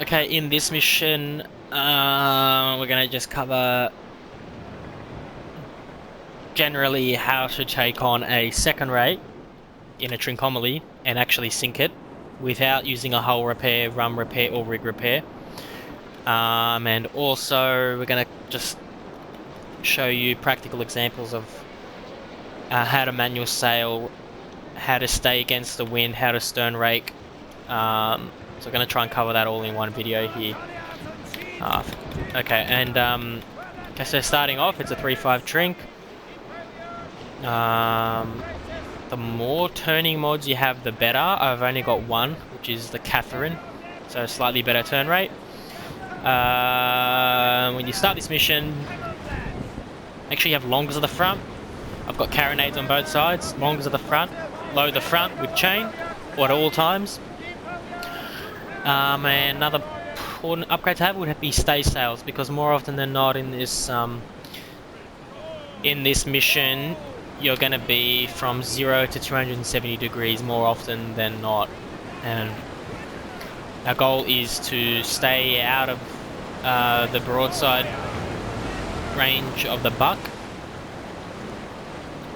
Okay, in this mission, we're gonna just cover generally how to take on a second rate in a trincomaly and actually sink it without using a hull repair, rum repair, or rig repair. And also we're gonna just show you practical examples of how to manual sail, how to stay against the wind, how to stern rake. So I'm going to try and cover that all in one video here. Okay, and okay, so starting off, it's a 3.5 Trinc. The more turning mods you have, the better. I've only got one, which is the Catherine, so slightly better turn rate. When you start this mission, make sure you have longers at the front. I've got carronades on both sides, longers at the front. Load the front with chain, or at all times. And another important upgrade to have would be stay sails, because more often than not in this mission, you're going to be from 0 to 270 degrees more often than not, and our goal is to stay out of the broadside range of the buck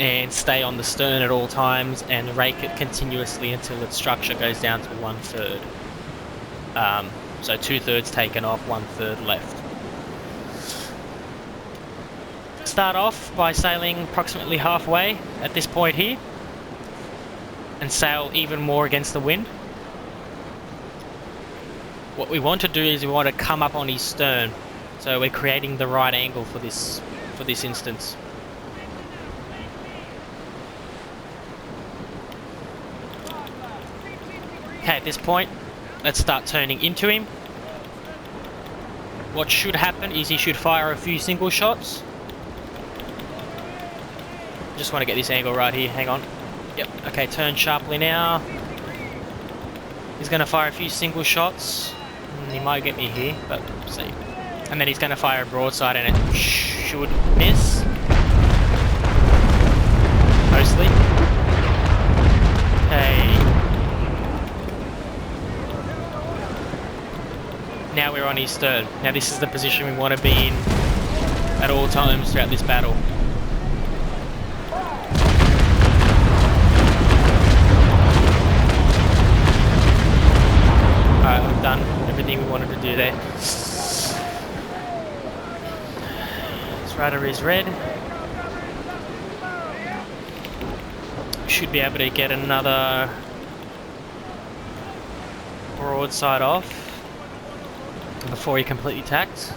and stay on the stern at all times and rake it continuously until its structure goes down to 1/3. So 2/3 taken off, 1/3 left. Start off by sailing approximately halfway at this point here and sail even more against the wind. What we want to do is we want to come up on his stern, so we're creating the right angle for this instance. Okay, at this point, let's start turning into him. What should happen is he should fire a few single shots. Just want to get this angle right here, hang on. Yep, okay, turn sharply now. He's going to fire a few single shots. He might get me here, but we'll see. And then he's going to fire a broadside and it should miss. Mostly. Okay. Now we're on his stern. Now this is the position we want to be in at all times throughout this battle. Alright, we've done everything we wanted to do there. This rudder is red. Should be able to get another broadside off before he completely tacks.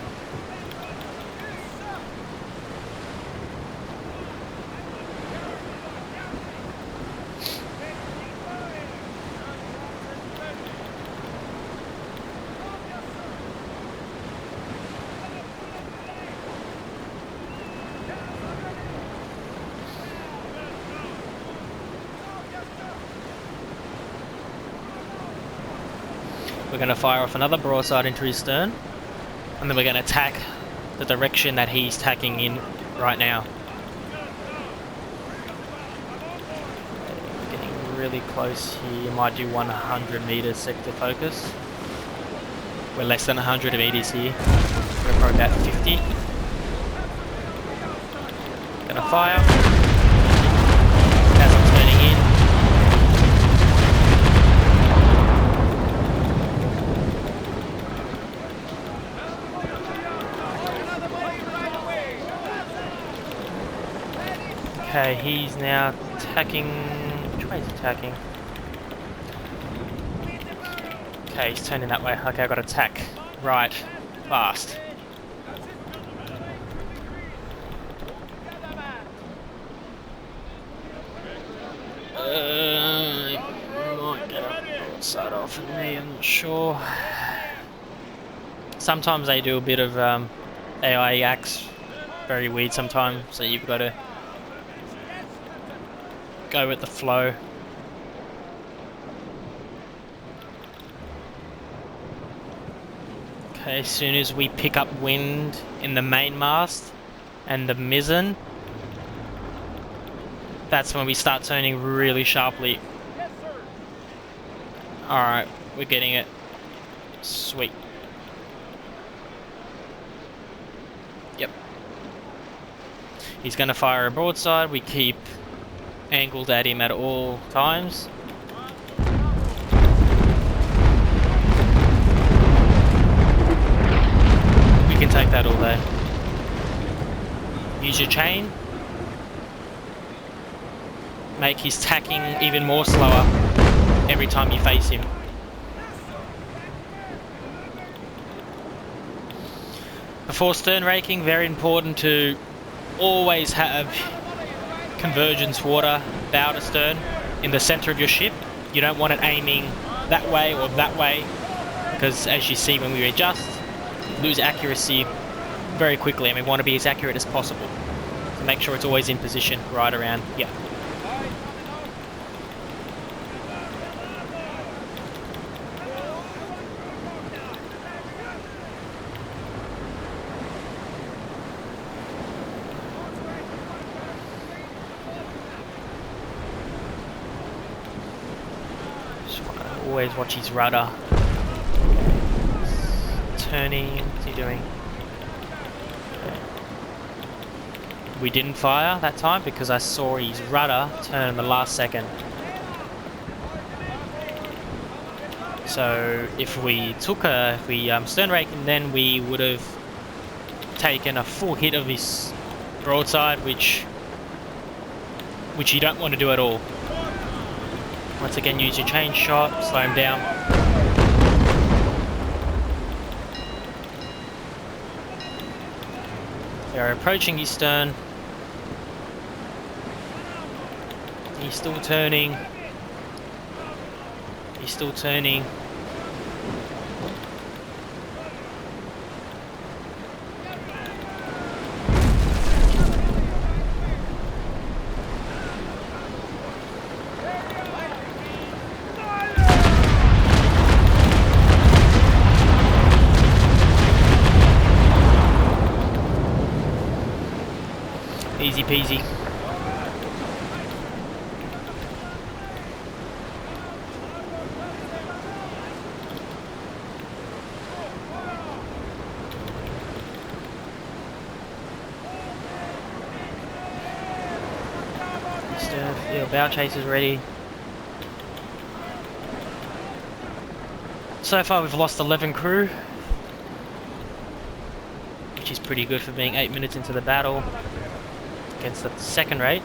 We're going to fire off another broadside into his stern, and then we're going to tack the direction that he's tacking in right now. We're getting really close here. You might do 100 meters sector focus. We're less than 100 meters here. We're probably about 50. Going to fire as I'm turning in. Okay, he's now tacking. Which way is he tacking? Okay, he's turning that way. Okay, I've got to tack. Right. Fast. He might get a broadside off of me, I'm not sure. Sometimes they do a bit of AI acts. Very weird sometimes, so you've got to go with the flow. Okay, as soon as we pick up wind in the mainmast and the mizzen, that's when we start turning really sharply. Alright, we're getting it. Sweet. He's going to fire a broadside. We keep angled at him at all times. We can take that all day. Use your chain. Make his tacking even more slower every time you face him. Before stern raking, very important to always have convergence water, bow to stern, in the center of your ship. You don't want it aiming that way or that way, because as you see when we adjust, lose accuracy very quickly, and we want to be as accurate as possible. So make sure it's always in position right around here. Always watch his rudder. Turning, what's he doing? Okay. We didn't fire that time because I saw his rudder turn in the last second. So if we took stern rake, and then we would have taken a full hit of his broadside, which you don't want to do at all. Once again, use your chain shot, slow him down. They're approaching his stern. He's still turning. He's still turning. Easy peasy. Yeah, bow chase is ready. So far we've lost 11 crew, which is pretty good for being 8 minutes into the battle against the second rate.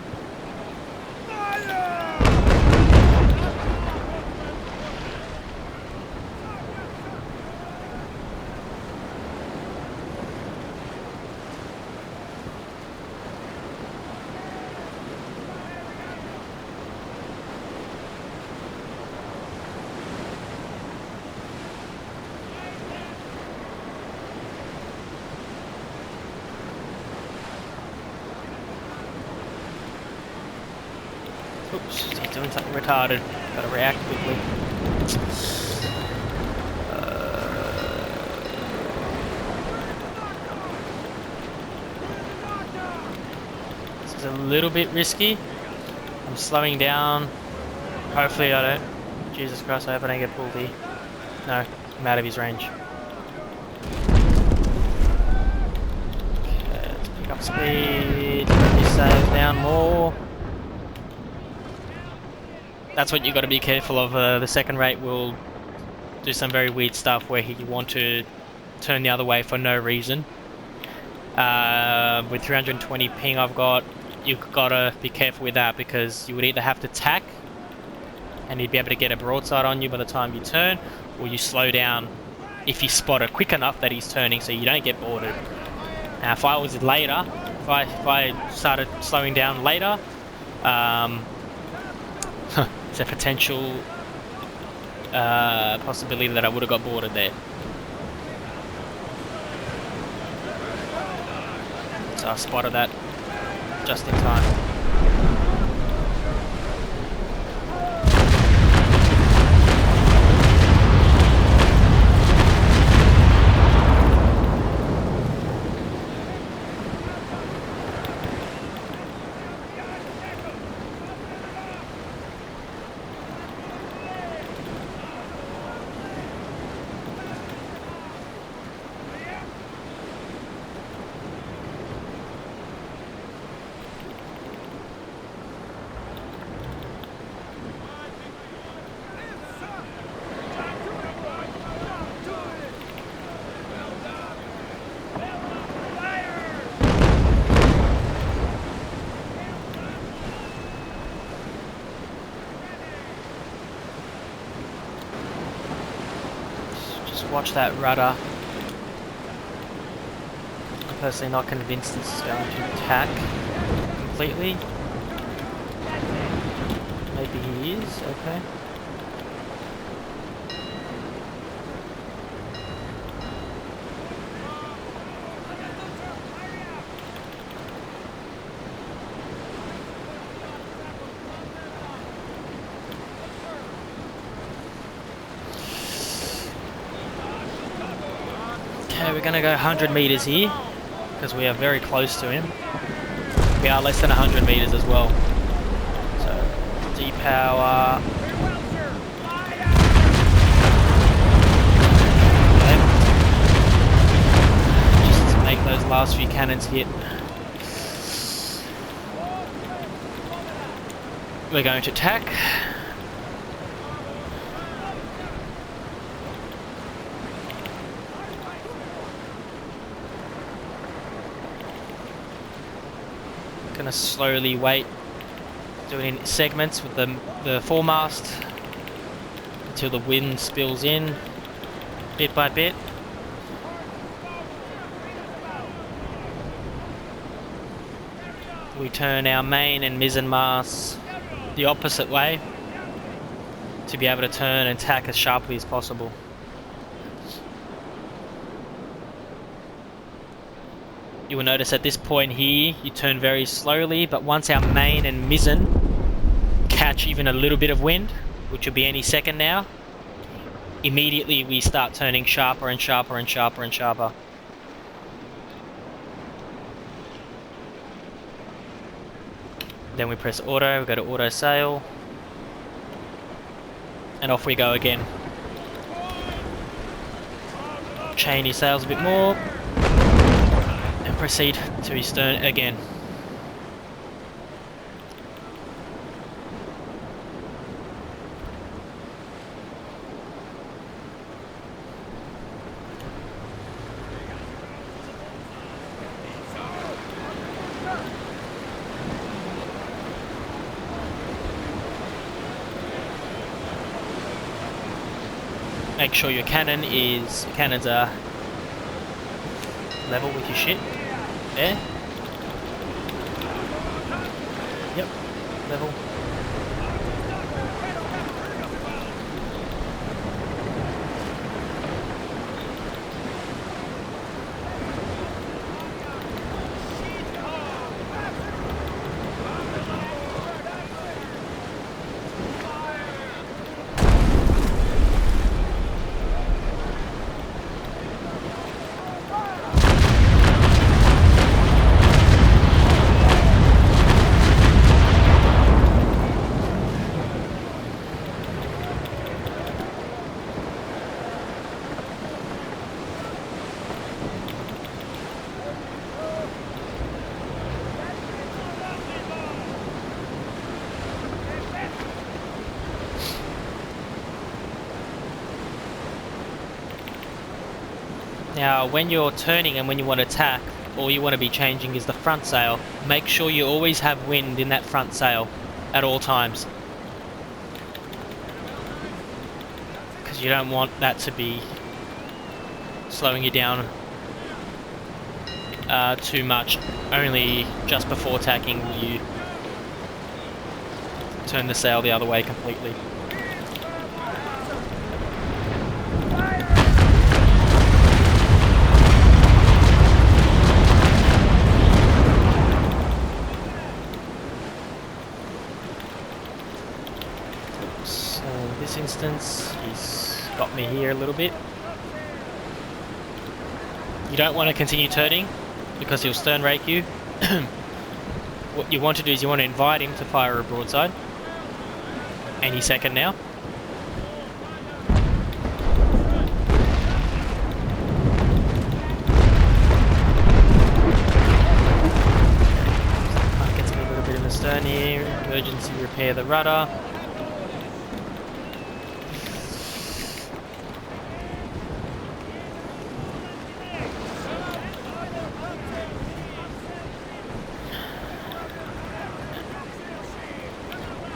Oops, he's doing something retarded. Gotta react quickly. This is a little bit risky. I'm slowing down. Hopefully I don't. Jesus Christ, I hope I don't get pulled here. No, I'm out of his range. Okay, let's pick up speed. Let me sail down more. That's what you got to be careful of. The second rate will do some very weird stuff where you want to turn the other way for no reason. With 320 ping I've got, you've got to be careful with that, because you would either have to tack and he'd be able to get a broadside on you by the time you turn, or you slow down if you spot it quick enough that he's turning so you don't get boarded. Now if I was later, if I started slowing down later, there's a potential possibility that I would have got boarded there. So I spotted that just in time. Just watch that rudder. I'm personally not convinced it's going to tack completely. Maybe he is, okay. Okay, we're gonna go 100 meters here, because we are very close to him. We are less than 100 meters as well. So, depower. Okay. Just to make those last few cannons hit. We're going to tack. Gonna slowly wait, doing in segments with the foremast until the wind spills in, bit by bit. We turn our main and mizzen masts the opposite way to be able to turn and tack as sharply as possible. You will notice at this point here, you turn very slowly, but once our main and mizzen catch even a little bit of wind, which will be any second now, immediately we start turning sharper and sharper and sharper and sharper. Then we press auto, we go to auto sail, and off we go again. Chain your sails a bit more. Proceed to his stern again. Make sure your cannons are level with your shit. There. Yep, level. Now, when you're turning and when you want to tack, all you want to be changing is the front sail. Make sure you always have wind in that front sail at all times, because you don't want that to be slowing you down too much. Only just before tacking will you turn the sail the other way completely. Instance, he's got me here a little bit. You don't want to continue turning because he'll stern rake you. What you want to do is you want to invite him to fire a broadside any second now. Gets me a little bit in the stern here. Emergency repair the rudder.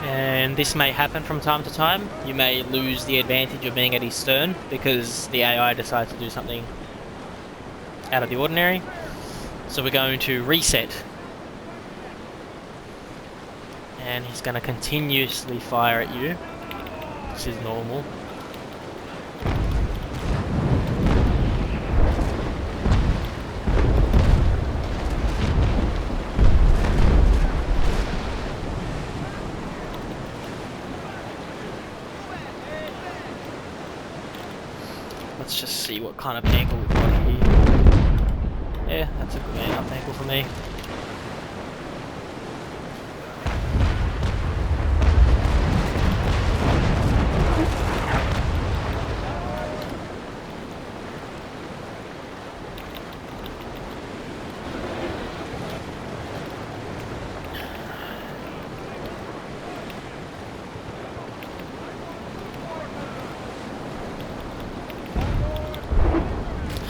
And and this may happen from time to time. You may lose the advantage of being at his stern because the AI decides to do something out of the ordinary. So we're going to reset. And he's going to continuously fire at you. This is normal. Let's just see what kind of angle we've got here. Yeah, that's a good enough angle for me.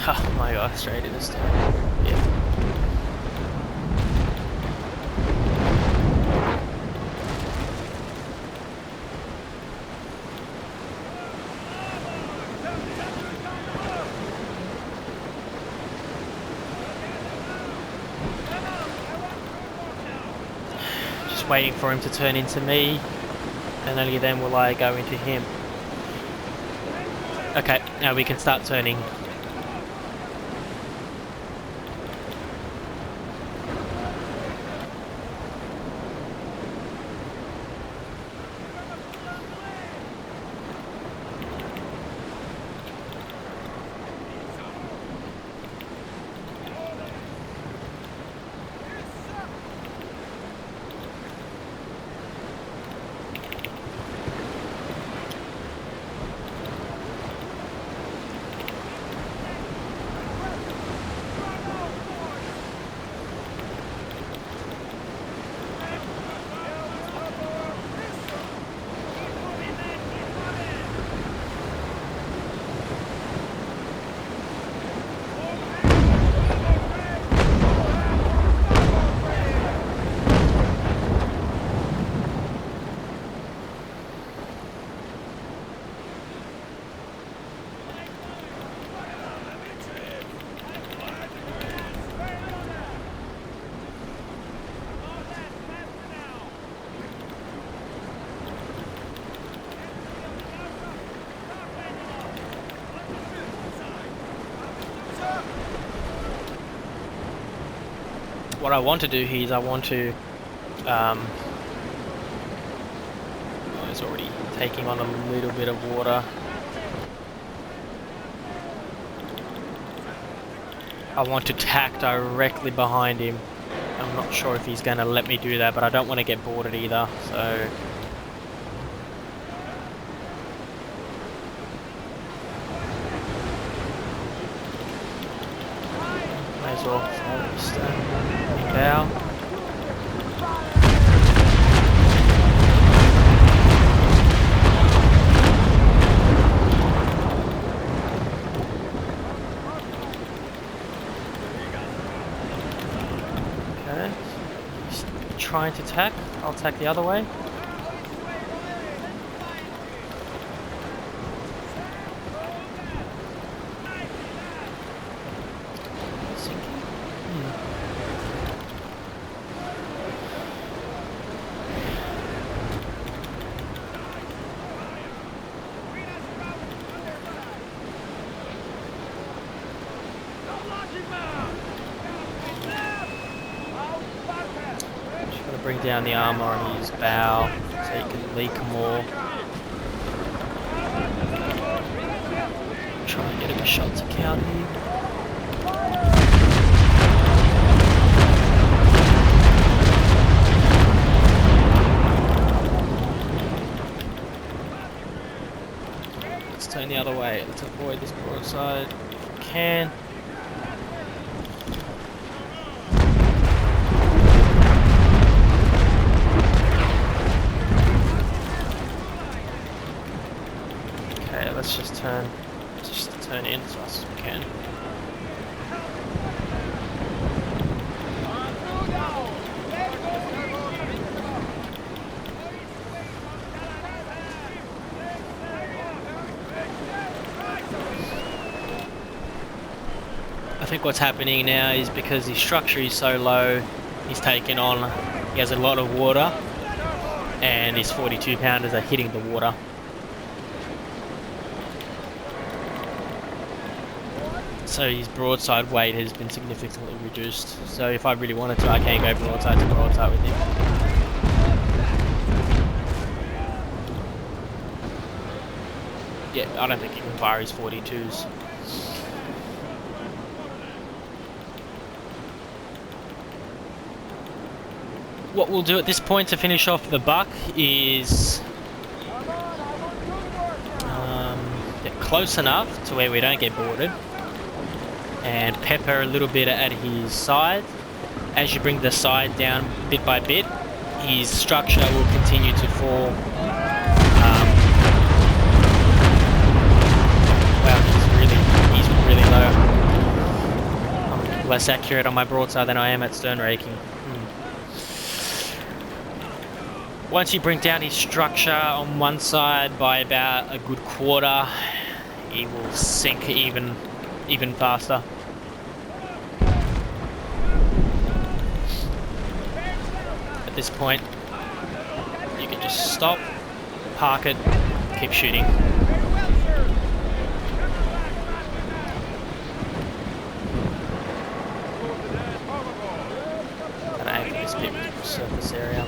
Oh my god, straight in the stern. Yeah. Just waiting for him to turn into me, and only then will I go into him. Okay, now we can start turning. What I want to do here is I want to oh, it's already taking on a little bit of water. I want to tack directly behind him. I'm not sure if he's going to let me do that, but I don't want to get boarded either, so may as well just bow. Okay, he's trying to tack. I'll tack the other way. Bring down the armor on his bow so he can leak more. Try and get him a shot to count here. Let's turn the other way. Let's avoid this broadside if we can. Let's just turn in as fast as we can. I think what's happening now is because his structure is so low, he's taken on, he has a lot of water, and his 42 pounders are hitting the water. So his broadside weight has been significantly reduced. So if I really wanted to, I can go broadside to broadside with him. Yeah, I don't think he can fire his 42s. What we'll do at this point to finish off the buck is get close enough to where we don't get boarded, and pepper a little bit at his side. As you bring the side down bit by bit, his structure will continue to fall. Wow, he's really low. I'm less accurate on my broadside than I am at stern raking. Once you bring down his structure on one side by about a good quarter, he will sink even faster. At this point, you can just stop, park it, keep shooting. And aim for this bit with the surface area.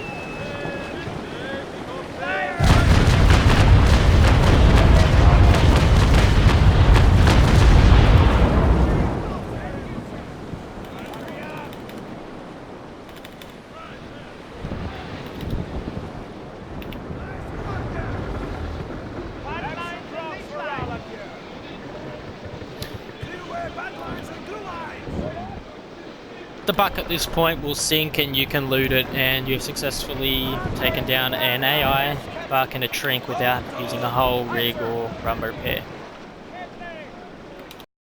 The buck at this point will sink and you can loot it, and you've successfully taken down an AI buck and a Trinc without using a whole rig or rum repair.